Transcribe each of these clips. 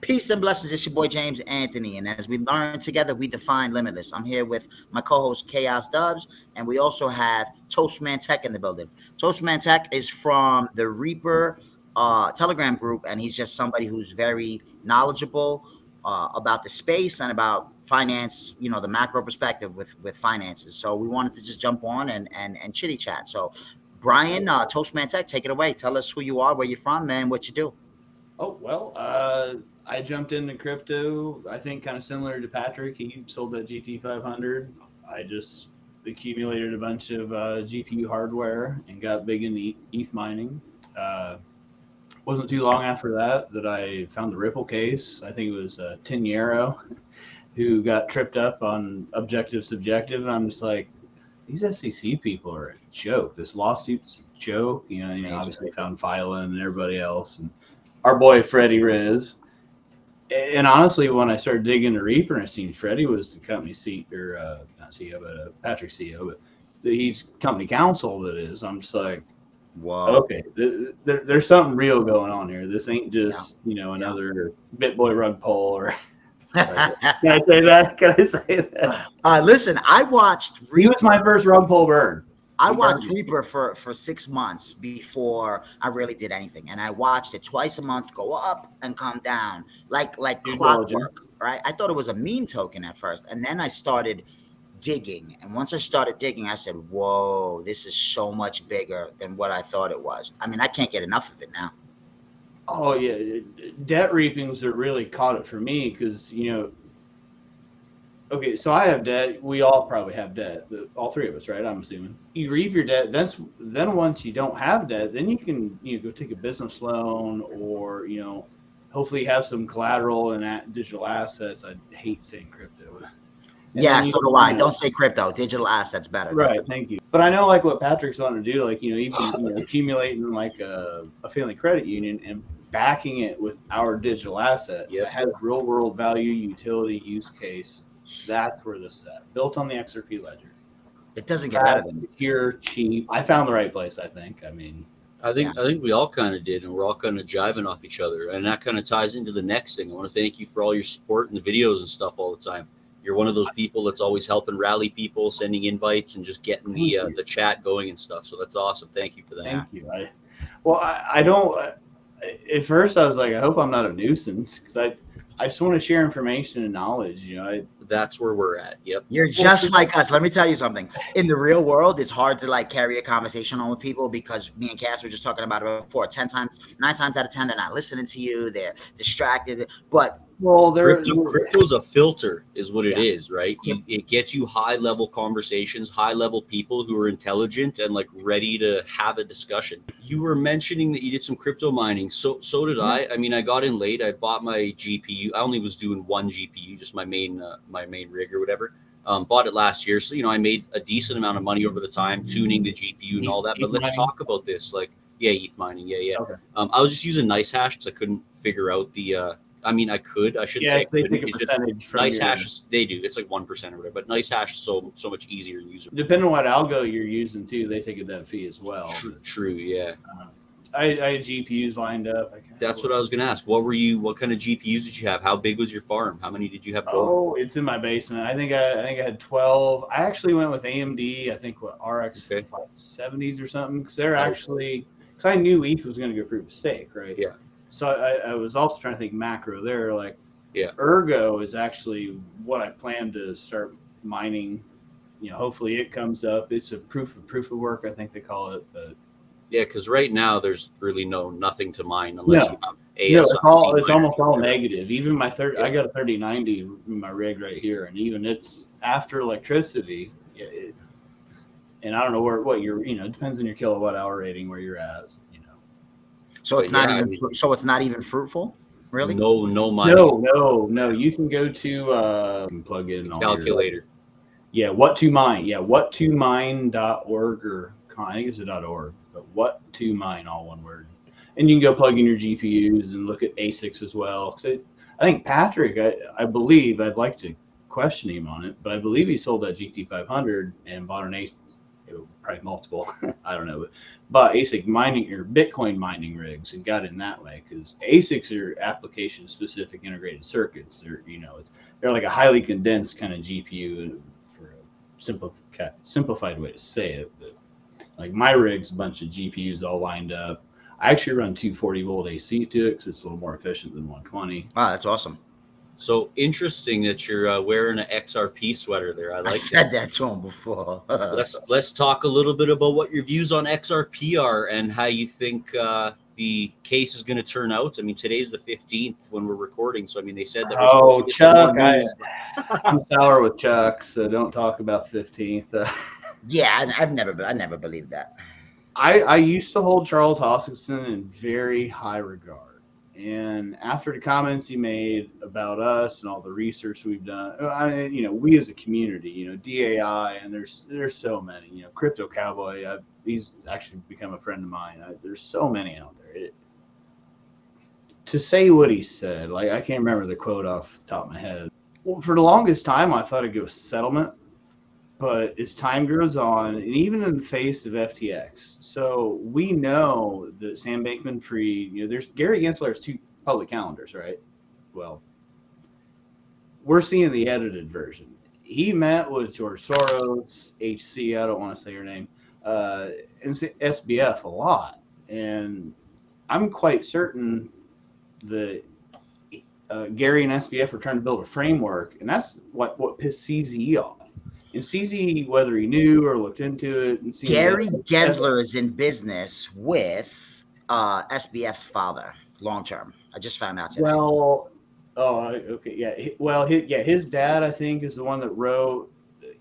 Peace and blessings. It's your boy James Anthony, and as we learn together, we define limitless. I'm here with my co-host Chaos Dubs, and we also have ToastMan Tech in the building. ToastMan Tech is from the Reaper Telegram group, and he's just somebody who's very knowledgeable about the space and about finance. You know, the macro perspective with finances. So we wanted to just jump on and chitty chat. So, Brian, ToastMan Tech, take it away. Tell us who you are, where you're from, and what you do. Oh, well, I jumped into crypto, I think kind of similar to Patrick. He sold that GT 500. I just accumulated a bunch of GPU hardware and got big into ETH mining. Wasn't too long after that I found the Ripple case. I think it was Tiniero who got tripped up on objective subjective. And I'm just like, these SEC people are a joke. This lawsuit's a joke. You know, obviously found Philo and everybody else. And our boy Freddie Riz. And honestly, when I started digging into Reaper and I seen Freddie was the company not CEO, but Patrick's CEO, but he's company counsel. That is, I'm just like, wow, okay, there's something real going on here. This ain't just another BitBoy rug pull or. Can I say that? Can I say that? Listen, I watched Reaper. He was my first rug pull burn. I watched Reaper for 6 months before I really did anything, and I watched it twice a month go up and come down like clockwork. Right? I thought it was a meme token at first, and then I started digging. And once I started digging, I said, "Whoa, this is so much bigger than what I thought it was." I mean, I can't get enough of it now. Oh yeah, debt reapings that really caught it for me because okay, so I have debt. We all probably have debt. All three of us, right? I'm assuming. You reap your debt. Then once you don't have debt, then you can go take a business loan or hopefully have some collateral and digital assets. I hate saying crypto. Yeah, so do I. Don't say crypto. Digital assets better. Right. Thank you. But I know like what Patrick's wanting to do, like even accumulating like a family credit union and backing it with our digital asset that has real world value, utility, use case. That's where this is at. Built on the XRP ledger. It doesn't get better than here, cheap. I found the right place, I think. I think we all kind of did, and we're all kind of jiving off each other, and that kind of ties into the next thing. I want to thank you for all your support and the videos and stuff all the time. You're one of those people that's always helping rally people, sending invites, and just getting the chat going and stuff. So that's awesome. Thank you for that. Thank you. I don't. At first, I was like, I hope I'm not a nuisance because I just want to share information and knowledge. That's where we're at. Yep. You're just like us. Let me tell you something. In the real world, it's hard to like carry a conversation on with people because me and Cass were just talking about it before. 9 times out of 10, they're not listening to you. They're distracted. But crypto's a filter is what it is, right? It gets you high level conversations, high level people who are intelligent and like ready to have a discussion. You were mentioning that you did some crypto mining. So did I. I mean, I got in late. I bought my GPU. I only was doing one GPU, just my main rig or whatever. Bought it last year. So, I made a decent amount of money over the time tuning the GPU and all that. But let's talk about this. Like, ETH mining. Yeah. Okay. I was just using NiceHash because I couldn't figure out the I mean, I could. I shouldn't say I couldn't. It's just NiceHash. They do. It's like 1% or whatever. But NiceHash is so much easier to use. Depending on what algo you're using too, they take a debt fee as well. True. Yeah. I had GPUs lined up. That's what I was going to ask. What kind of GPUs did you have? How big was your farm? How many did you have going? Oh, it's in my basement. I think I had 12. I actually went with AMD. I think RX 70s or something because they're actually because I knew ETH was going to go proof of stake, right? Yeah. So I was also trying to think macro there. Like, Ergo is actually what I plan to start mining. Hopefully it comes up. It's a proof of work, I think they call it. But yeah, because right now there's really nothing to mine unless you have it's almost all negative. Even my I got a 3090 in my rig right here, and even it's after electricity. And I don't know what you're. It depends on your kilowatt hour rating where you're at. So it's not even. So it's not even fruitful, really. No mining. No. You can go to plug in calculator. What to mine. What2mine.org or I think it's .org, but what to mine, all one word. And you can go plug in your GPUs and look at ASICs as well. So I think Patrick, I believe, I'd like to question him on it, but I believe he sold that GT 500 and bought an probably multiple, I don't know, but ASIC mining or Bitcoin mining rigs and got in that way, because ASICs are application specific integrated circuits. They're, they're like a highly condensed kind of GPU, for a simplified way to say it. But like my rig's a bunch of GPUs all lined up. I actually run 240-volt AC to it because it's a little more efficient than 120. Wow, that's awesome. So interesting that you're wearing an XRP sweater there. I said that to him before. Let's talk a little bit about what your views on XRP are and how you think the case is going to turn out. I mean, today's the 15th when we're recording, so I mean, they said that. Oh, Chuck, I'm sour with Chuck, so don't talk about the 15th. Yeah, I never believed that. I used to hold Charles Hoskinson in very high regard. And after the comments he made about us and all the research we've done, we as a community, DAI, and there's so many, Crypto Cowboy, he's actually become a friend of mine. There's so many out there. To say what he said, like, I can't remember the quote off the top of my head. Well, for the longest time, I thought it'd go settlement. But as time goes on, and even in the face of FTX, so we know that Sam Bankman-Fried, there's Gary Gensler has 2 public calendars, right? Well, we're seeing the edited version. He met with George Soros, HC, I don't want to say her name, and SBF a lot. And I'm quite certain that Gary and SBF are trying to build a framework, and that's what pissed CZ off. And CZ, whether he knew or looked into it, and Gary Gensler is in business with SBF's father, long term. I just found out today. Well, okay, yeah. Well, his dad, I think, is the one that wrote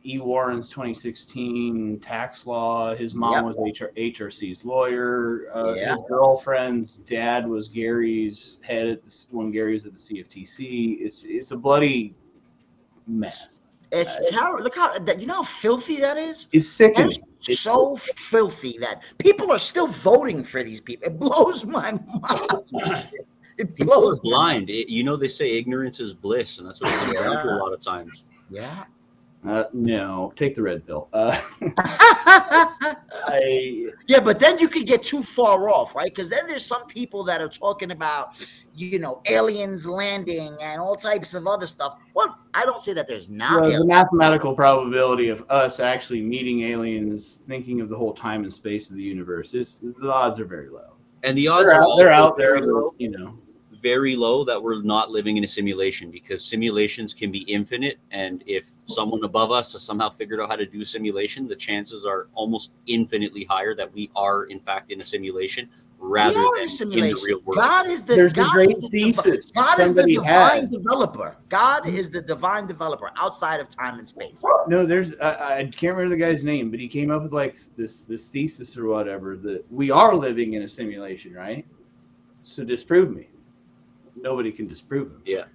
E. Warren's 2016 tax law. His mom was HRC's lawyer. His girlfriend's dad was Gary's head when Gary was at the CFTC. It's a bloody mess. It's terrible. Look how how filthy that is. It's sickening. It's so filthy that people are still voting for these people. It blows my mind. People are blind. They say ignorance is bliss, and that's what it comes down to a lot of times. Yeah. No, take the red pill. Yeah, but then you could get too far off, right? Because then there's some people that are talking about, aliens landing and all types of other stuff. Well, I don't say that there's not. The mathematical probability of us actually meeting aliens, thinking of the whole time and space of the universe, the odds are very low. And the odds they're out there, very low that we're not living in a simulation, because simulations can be infinite, and if someone above us has somehow figured out how to do a simulation, the chances are almost infinitely higher that we are in fact in a simulation rather than in the real world. There's the great thesis. God is the divine developer. God is the divine developer outside of time and space. No, I can't remember the guy's name, but he came up with like this thesis or whatever that we are living in a simulation, right? So disprove me. Nobody can disprove him. Yeah.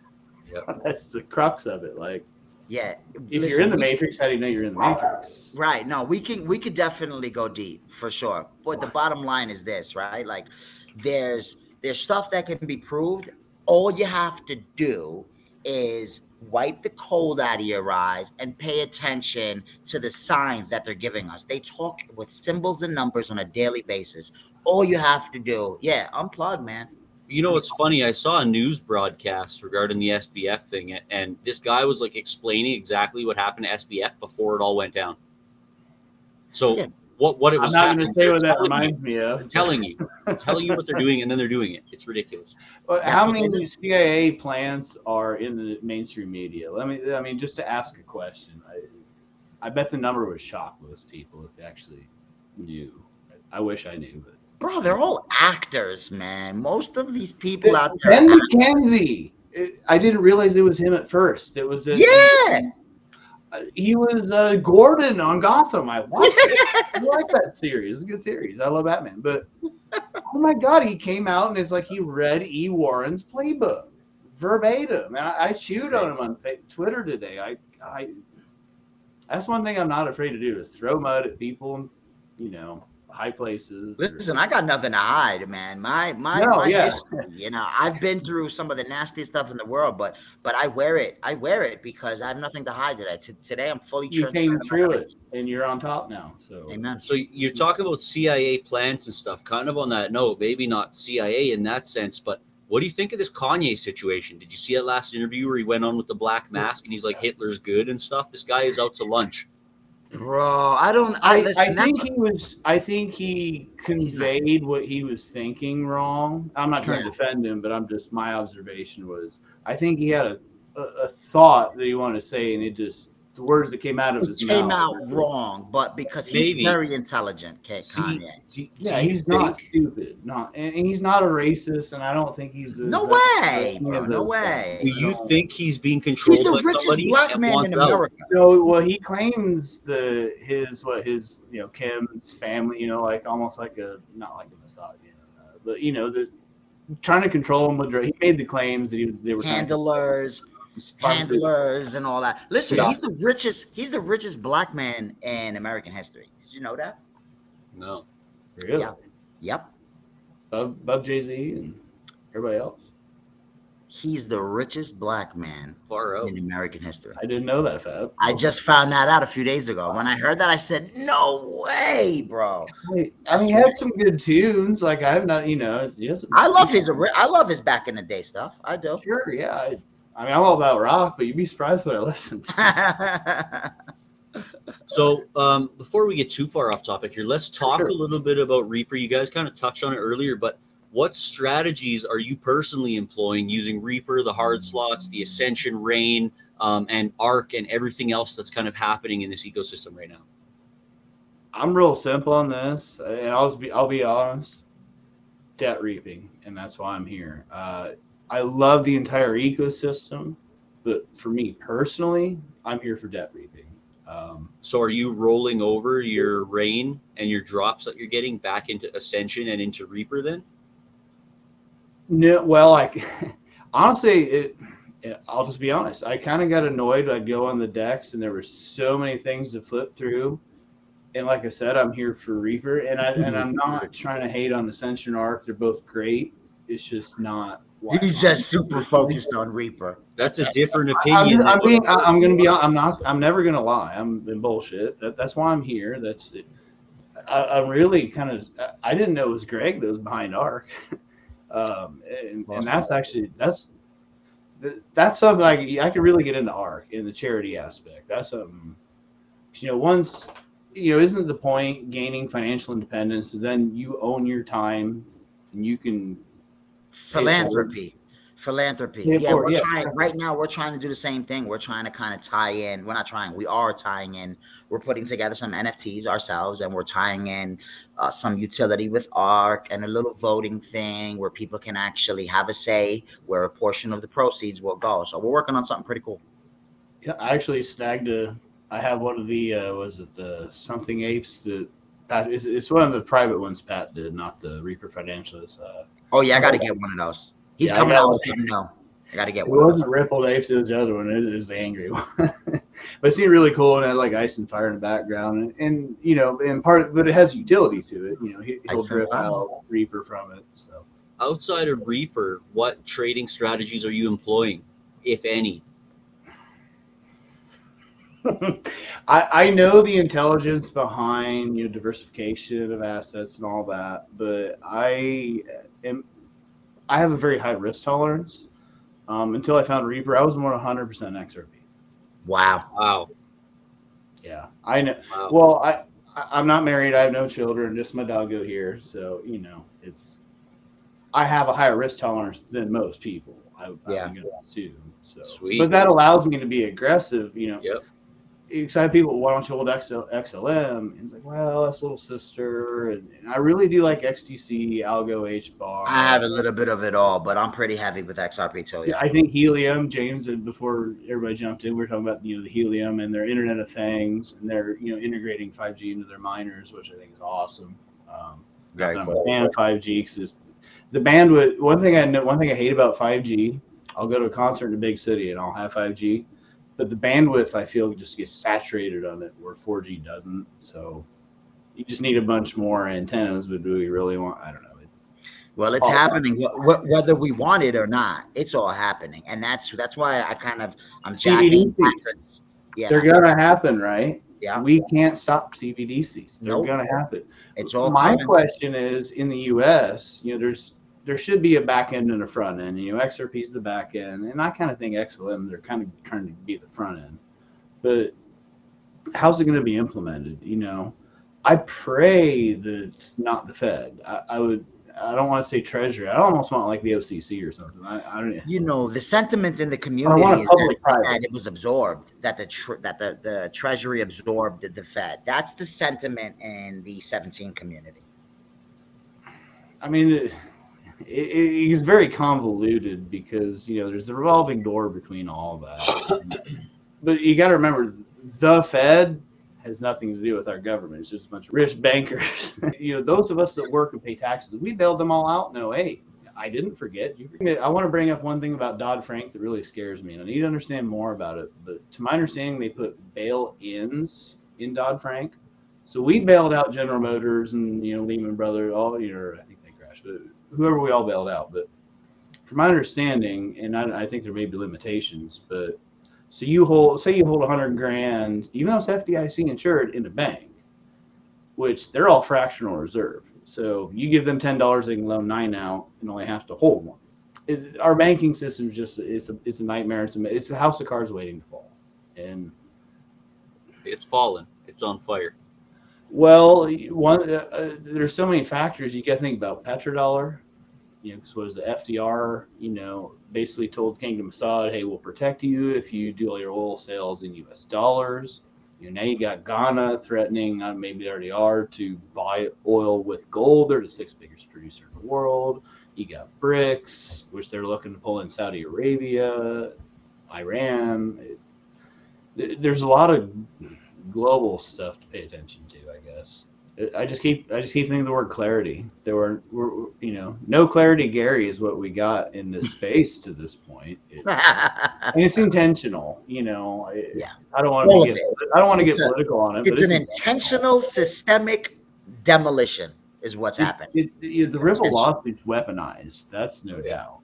That's the crux of it. Like, yeah, if you're in the Matrix, how do you know you're in the Matrix? Right. No, we could definitely go deep for sure. But the bottom line is this, right? Like, there's stuff that can be proved. All you have to do is wipe the cold out of your eyes and pay attention to the signs that they're giving us. They talk with symbols and numbers on a daily basis. All you have to do, unplug, man. It's funny. I saw a news broadcast regarding the SBF thing, and this guy was like explaining exactly what happened to SBF before it all went down. So what it was. I'm not going to say what that reminds me of. I'm telling you what they're doing, and then they're doing it. It's ridiculous. How many CIA plants are in the mainstream media? Just to ask a question, I bet the number would shock most people if they actually knew. I wish I knew, but. Bro, they're all actors, man. Most of these people out there. Ben McKenzie. I didn't realize it was him at first. It was he was Gordon on Gotham. I watched it. I like that series. It's a good series. I love Batman. But oh my God, he came out and it's like he read E. Warren's playbook verbatim. And I chewed on him on Twitter today. I that's one thing I'm not afraid to do is throw mud at people. high places. Listen, I got nothing to hide, man. My history, you know, I've been through some of the nastiest stuff in the world, but I wear it. I wear it because I have nothing to hide today. Today, I'm fully You transparent. came through it, and you're on top now. So, amen. So you're talking about CIA plans and stuff. Kind of on that note, maybe not CIA in that sense, but what do you think of this Kanye situation? Did you see that last interview where he went on with the black mask and he's like, Hitler's good and stuff? This guy is out to lunch. Bro, I think he conveyed what he was thinking wrong. I'm not trying to defend him, but my observation was, I think he had a thought that he wanted to say, and the words that came out of his mouth came out wrong, but because he's very intelligent, Kanye. He's not stupid, and he's not a racist, and I don't think he's no way, bro, no way. Do you think he's being controlled by somebody? He's the richest black man in America. No, well, he claims his Kim's family, like almost like not like a misogynist, but trying to control him with he made the claims that they were handlers and all that. Listen, he's the richest black man in American history. Did you know that? No. Really? Yeah. Yep. Above Jay-Z and everybody else. He's the richest black man in American history. I didn't know that, Fab. I just found that out a few days ago. When I heard that, I said, "No way, bro!" I mean, he had some good tunes. Like I have not, I love his back in the day stuff. I do. Sure, yeah. I mean, I'm all about rock, but you'd be surprised what I listen to. So before we get too far off topic here, let's talk a little bit about Reaper. You guys kind of touched on it earlier, but what strategies are you personally employing using Reaper, the hard slots, the Ascension, Rain, and Arc, and everything else that's kind of happening in this ecosystem right now? I'm real simple on this, and I'll be honest. Debt reaping, and that's why I'm here. I love the entire ecosystem, but for me personally, I'm here for debt reaping. So are you rolling over your Rain and your drops that you're getting back into Ascension and into Reaper then? No, well, honestly, I'll just be honest. I kind of got annoyed. I'd go on the decks, and there were so many things to flip through. And like I said, I'm here for Reaper, and I'm not trying to hate on Ascension Arc. They're both great. It's just not. He's just super focused on Reaper. That's a different opinion. I'm never gonna lie. I'm in bullshit. That's why I'm here. That's it. I'm really kind of. I didn't know it was Greg that was behind Arc, and that's something I could really get into Arc in the charity aspect. That's something. Once. Isn't the point gaining financial independence? Then you own your time, and you can philanthropy. Yeah, we're trying right now. We're trying to do the same thing. We're trying to kind of tie in. We're not trying. We are tying in. We're putting together some NFTs ourselves, and we're tying in some utility with Arc and a little voting thing where people can actually have a say where a portion of the proceeds will go. So we're working on something pretty cool. Yeah, I actually snagged I have one of the the something apes that Pat. It's one of the private ones Pat did, not the Reaper Financials. I got to get one of those. He's coming out with something. No, I got to get one. It wasn't Rippled Apes. It was the other one. It is the angry one. But it seemed really cool, and it had like ice and fire in the background, and but it has utility to it. He'll drip out Reaper from it. So outside of Reaper, what trading strategies are you employing, if any? I know the intelligence behind diversification of assets and all that, but I have a very high risk tolerance. Until I found Reaper, I was more 100% XRP. Wow. Yeah, I know. Wow. Well, I'm not married. I have no children. Just my doggo here. So I have a higher risk tolerance than most people. I'm gonna assume. So, sweet. But that allows me to be aggressive. Yep. Excited people, why don't you hold XLM? And it's like, well, that's little sister. And I really do like XTC, Algo, HBAR. I have a little bit of it all, but I'm pretty heavy with XRP too. Yeah, I think Helium, James, and before everybody jumped in, we were talking about the Helium and their Internet of Things, and they're integrating 5G into their miners, which I think is awesome. Very I'm cool. a fan of 5G because the bandwidth. One thing I hate about 5G. I'll go to a concert in a big city and I'll have 5G. But the bandwidth, I feel, just gets saturated on it where 4G doesn't. So You just need a bunch more antennas, but do we really want? I don't know. Well, it's happening whether we want it or not. It's all happening, and that's why I'm jacking. Yeah, they're gonna happen, right? Yeah, we can't stop CBDCs. They're gonna happen. It's all. My question is, in the U.S., there should be a back end and a front end. XRP is the back end, and I kind of think XLM they're kind of trying to be the front end. But how's it going to be implemented? I pray that it's not the Fed. I don't want to say Treasury. I almost want like the OCC or something. I don't. The sentiment in the community is that it was absorbed, that the Treasury absorbed the Fed. That's the sentiment in the 17 community. I mean, it's very convoluted because there's a revolving door between all that. But you got to remember, the Fed has nothing to do with our government. It's just a bunch of rich bankers. Those of us that work and pay taxes, we bailed them all out in 08. I didn't forget. I want to bring up one thing about Dodd-Frank that really scares me, and I need to understand more about it. But to my understanding, they put bail-ins in Dodd-Frank. So we bailed out General Motors and Lehman Brothers, all I think they crashed, but whoever we all bailed out. But from my understanding, and I think there may be limitations, but so say you hold 100 grand, even though it's FDIC insured, in the bank, which they're all fractional reserve. So you give them $10, they can loan 9 out and only have to hold 1. Our banking system is it's a nightmare. It's a house of cards waiting to fall, and it's fallen. It's on fire. Well, there's so many factors you got to think about. Petrodollar, because what is the FDR? Basically told Kingdom of Saud, hey, we'll protect you if you do all your oil sales in U.S. dollars. Now you got Ghana threatening, maybe they already are, to buy oil with gold. They're the 6th biggest producer in the world. You got BRICS, which they're looking to pull in Saudi Arabia, Iran. There's a lot of global stuff to pay attention to, I guess. I just keep thinking of the word clarity. We're no clarity, Gary, is what we got in this space to this point. And it's intentional, Yeah. I don't want to get political on it. It's an intentional systemic demolition is what's happening. The Ripple lawsuit's weaponized. That's no doubt.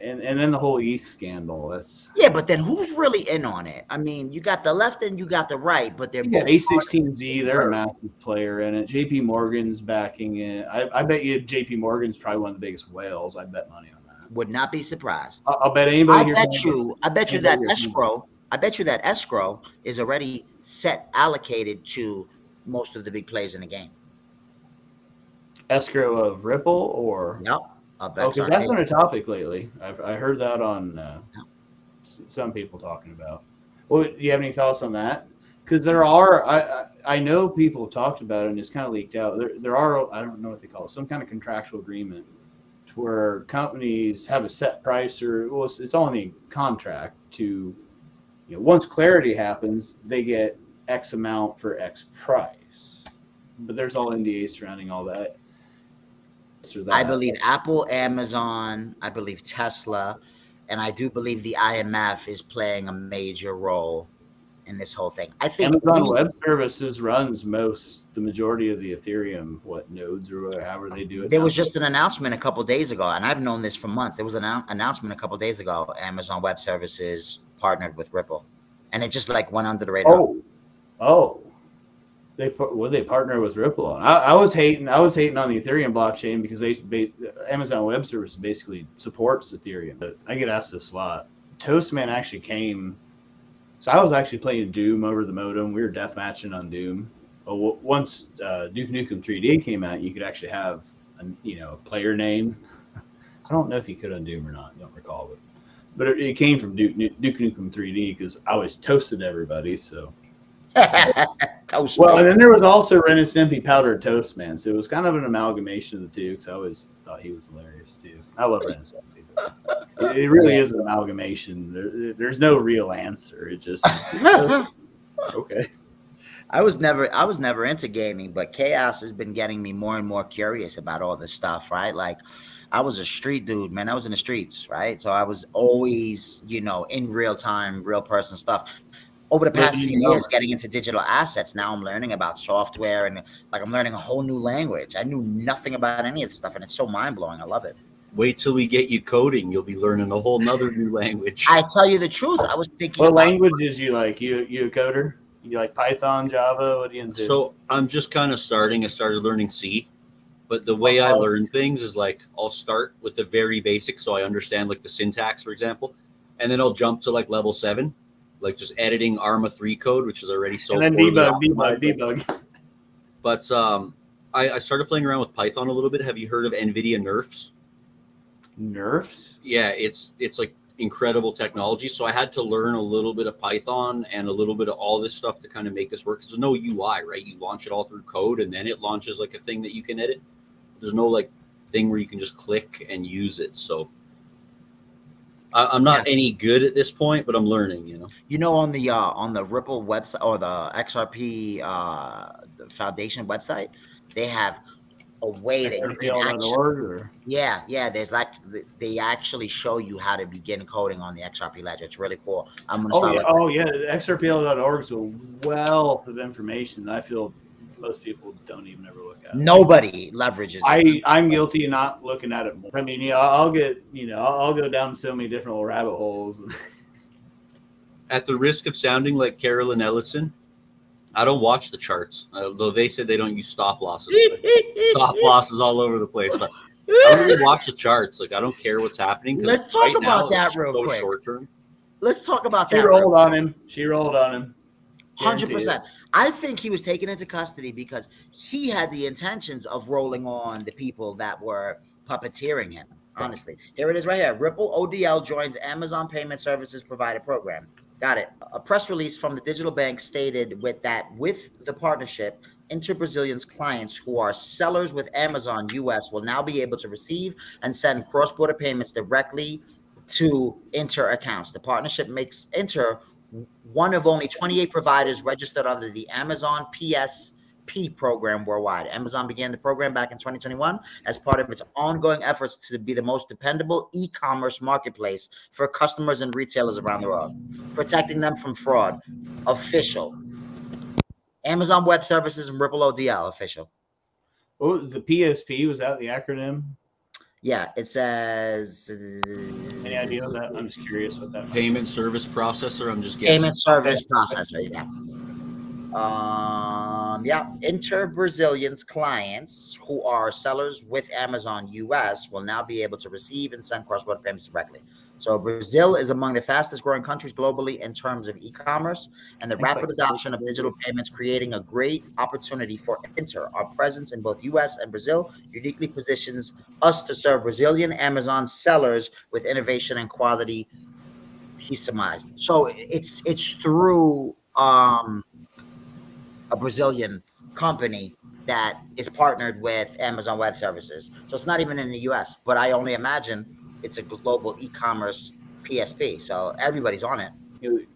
And then the whole ETH scandal. But then who's really in on it? I mean, you got the left and you got the right, but they're both A16Z. They're a massive player in it. JP Morgan's backing it. I bet you JP Morgan's probably one of the biggest whales. I bet money on that. Would not be surprised. I'll bet anybody. I bet you that escrow. I bet you that escrow is already allocated to most of the big plays in the game. Escrow of Ripple or no. Because that's been a topic lately. I heard that on some people talking about. Well, do you have any thoughts on that? Because there are, I know people have talked about it and it's kind of leaked out. There are, I don't know what they call it, some kind of contractual agreement to where companies have a set price it's all in the contract to, once clarity happens, they get X amount for X price. But there's all NDAs surrounding all that. I believe Apple, Amazon, I believe Tesla, and I do believe the IMF is playing a major role in this whole thing. I think Amazon Web Services runs the majority of the Ethereum, nodes or however they do it. There was just an announcement a couple of days ago, and I've known this for months. There was an announcement a couple of days ago. Amazon Web Services partnered with Ripple, and it just went under the radar. Oh. They partner with Ripple on? I was hating on the Ethereum blockchain because Amazon Web Services basically supports Ethereum. But I get asked this a lot. ToastMan actually came. So I was actually playing Doom over the modem. We were deathmatching on Doom. Once Duke Nukem 3D came out, you could actually have a player name. I don't know if you could on Doom or not. I don't recall it. But it came from Duke Nukem 3D because I always toasted everybody. So. Well, and then there was also Ren and Stimpy powdered ToastMan, so it was kind of an amalgamation of the two because I always thought he was hilarious too. I love Ren and Stimpy. It really is an amalgamation. There's no real answer. It just okay. I was never into gaming, but Chaos has been getting me more and more curious about all this stuff, right? I was a street dude, man. I was in the streets, right? So I was always, in real time, real person stuff. over the past few years getting into digital assets, now I'm learning about software and like I'm learning a whole new language. I knew nothing about any of this stuff, and it's so mind-blowing. I love it. Wait till we get you coding. You'll be learning a whole nother new language. I tell you the truth. I was thinking what languages you like? You a coder? You like Python, Java? What do you do? So I'm just kind of starting. I started learning C. But the way I learn things is like I'll start with the very basics so I understand like the syntax, for example, and then I'll jump to like level 7, like just editing ARMA 3 code, which is already so. And then debug. But I started playing around with Python a little bit. Have you heard of NVIDIA nerfs? Nerfs? Yeah, it's like incredible technology. So I had to learn a little bit of Python and a little bit of all this stuff to kind of make this work. Because there's no UI, right? You launch it all through code, and then it launches like a thing that you can edit. There's no like thing where you can just click and use it. So I'm not any good at this point, but I'm learning, you know. You know, on the Ripple website or the XRP the Foundation website, they have a way that you can actually, there's like they actually show you how to begin coding on the XRP ledger. It's really cool. I'm gonna start the XRPL.org is a wealth of information. I feel most people don't even ever look at it. Nobody leverages it. I'm guilty of not looking at it more. I mean, I'll go down so many different little rabbit holes. At the risk of sounding like Carolyn Ellison, I don't watch the charts, though they said they don't use stop losses. Stop losses all over the place, but I don't really watch the charts. Like I don't care what's happening. Let's talk about that real quick. Short term. Let's talk about that. She rolled on him. 100%. I think he was taken into custody because he had the intentions of rolling on the people that were puppeteering him. Honestly, here it is right here. Ripple ODL joins Amazon Payment Services Provider Program. Got it. A press release from the digital bank stated with the partnership, Inter-Brazilian's clients who are sellers with Amazon US will now be able to receive and send cross-border payments directly to Inter accounts. The partnership makes Inter one of only 28 providers registered under the Amazon PSP program worldwide. Amazon began the program back in 2021 as part of its ongoing efforts to be the most dependable e-commerce marketplace for customers and retailers around the world, protecting them from fraud. Official. Amazon Web Services and Ripple ODL official. Oh, the PSP, was that the acronym? Yeah, it says. Any idea what that? I'm just curious what that. Payment service processor. I'm just guessing. Payment service processor. Yeah. Inter-Brazilian's clients who are sellers with Amazon US will now be able to receive and send cross-border payments directly. So Brazil is among the fastest growing countries globally in terms of e-commerce, and the rapid adoption of digital payments creating a great opportunity for Inter. Our presence in both US and Brazil uniquely positions us to serve Brazilian Amazon sellers with innovation and quality, he surmised. So it's through a Brazilian company that is partnered with Amazon Web Services. So it's not even in the US, but I only imagine it's a global e-commerce PSP, so everybody's on it.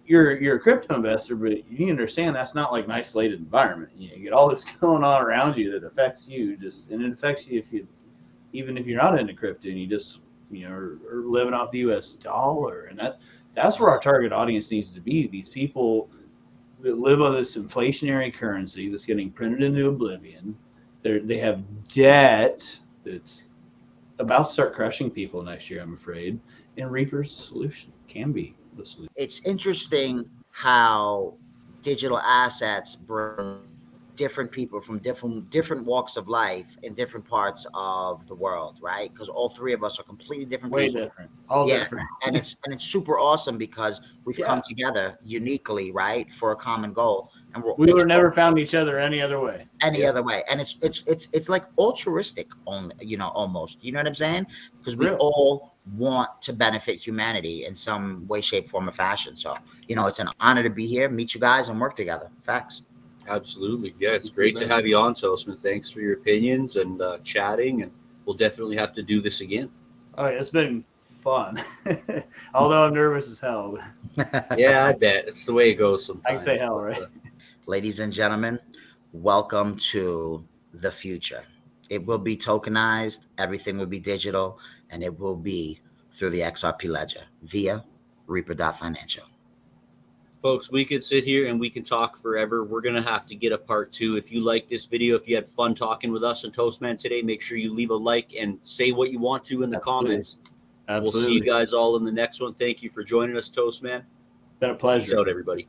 You're a crypto investor, but you understand that's not like an isolated environment. You get all this going on around you that affects you, and it affects you even if you're not into crypto and you just are living off the U.S. dollar, and that's where our target audience needs to be. These people that live on this inflationary currency that's getting printed into oblivion. They have debt that's about to start crushing people next year, I'm afraid. And Reaper's solution can be the solution. It's interesting how digital assets bring different people from different walks of life in different parts of the world, right? Because all three of us are completely different people. Different. All different. And it's super awesome because we've come together uniquely, right, for a common goal. And we would have never found each other any other way. Other way. And it's like altruistic only, almost. You know what I'm saying? Because we all want to benefit humanity in some way, shape, form, or fashion. So, it's an honor to be here, meet you guys, and work together. Facts. Absolutely. Yeah, it's great to have you on, ToastMan. Thanks for your opinions and chatting, and we'll definitely have to do this again. All right, it's been fun. Although I'm nervous as hell. Yeah, I bet. It's the way it goes sometimes. I can say hell, right? Ladies and gentlemen, welcome to the future. It will be tokenized, everything will be digital, and it will be through the XRP ledger via Reaper.Financial. Folks, we could sit here and we can talk forever. We're going to have to get a part 2. If you like this video, if you had fun talking with us and ToastMan today, make sure you leave a like and say what you want to in the comments. We'll see you guys all in the next one. Thank you for joining us, ToastMan. Been a pleasure. Peace out, everybody.